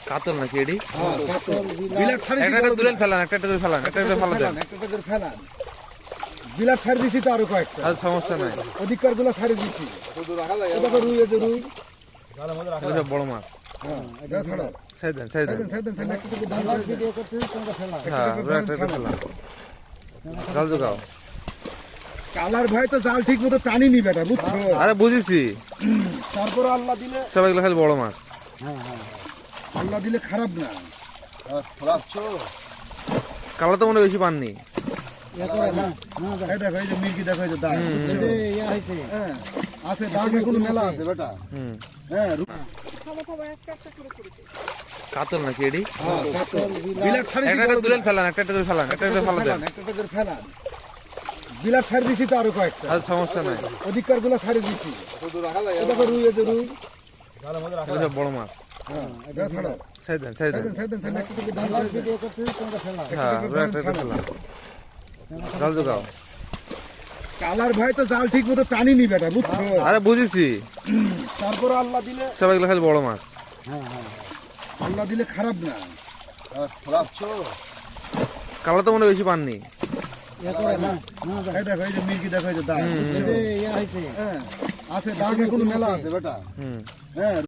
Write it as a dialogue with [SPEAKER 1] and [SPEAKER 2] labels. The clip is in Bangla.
[SPEAKER 1] কাতল নাকি এডি?
[SPEAKER 2] বিলাট ছাড়ি
[SPEAKER 1] একটা দুলেন ফেলান, একটা করে ফেলান, একটা করে ফেলা দেন।
[SPEAKER 2] একটা করে ফেলান। বিলাট ছাড়ি দিছি তো আরো কয়েকটা।
[SPEAKER 1] আর সমস্যা নাই।
[SPEAKER 2] অধিকার গুলো ছাড়ি দিছি। এটা তো রুই, এটা রুই।
[SPEAKER 1] এটা সব বড় মাছ।
[SPEAKER 2] হ্যাঁ, এটা ছাড়ো।
[SPEAKER 1] ছেড়ে দেন, ছেড়ে দেন।
[SPEAKER 2] সাইডেন একটা থেকে ডাল ভিডিও করতে তোমরা ফেলা।
[SPEAKER 1] হ্যাঁ, একটা করে ফেলান। জাল জোগাও।
[SPEAKER 2] কালার ভাই তো জাল ঠিক মতো টানিনি বেটা, বুঝছো?
[SPEAKER 1] আরে বুঝেছি,
[SPEAKER 2] তারপর আল্লাহ দিলে,
[SPEAKER 1] সবাই এগুলো খালি বড় মাছ।
[SPEAKER 2] আল্লাহ দিলে খারাপ না।
[SPEAKER 1] কালো তো মনে হয় বেশি পাননি।
[SPEAKER 2] এই দেখো, এই যে মির্গি দেখো, এই যে দাগ। হ্যাঁ, আছে দাগ এখনো মেলা আছে বেটা। হ্যাঁ,
[SPEAKER 1] কাতল নাকি এডি?
[SPEAKER 2] বিলাট ছাড়ি
[SPEAKER 1] একটা দুলেন ফেলান, একটা করে ফেলান, একটা করে ফেলা দেন।
[SPEAKER 2] একটা করে ফেলান। বিলাট ছাড়ি দিছি তো আরো কয়েকটা।
[SPEAKER 1] আর সমস্যা নাই।
[SPEAKER 2] অধিকার গুলো ছাড়ি দিছি। এটা তো রুই, এটা রুই।
[SPEAKER 1] এটা সব বড় মাছ।
[SPEAKER 2] হ্যাঁ, এটা ছাড়ো।
[SPEAKER 1] ছেড়ে দেন, ছেড়ে দেন।
[SPEAKER 2] সাইডেন একটা থেকে ডাল ভিডিও করতে তোমরা ফেলা।
[SPEAKER 1] হ্যাঁ, একটা করে ফেলান। জাল জোগাও।
[SPEAKER 2] কালার ভাই তো জাল ঠিক মতো টানিনি বেটা, বুঝছো?
[SPEAKER 1] আরে বুঝেছি,
[SPEAKER 2] তারপর আল্লাহ দিলে,
[SPEAKER 1] সবাই এগুলো খালি বড় মাছ।
[SPEAKER 2] আল্লাহ দিলে খারাপ না।
[SPEAKER 1] কালো তো মনে হয় বেশি পাননি।
[SPEAKER 2] এই দেখো, এই যে মির্গি দেখো, এই যে দাগ। হ্যাঁ, আছে দাগ এখনো মেলা আছে বেটা। হ্যাঁ।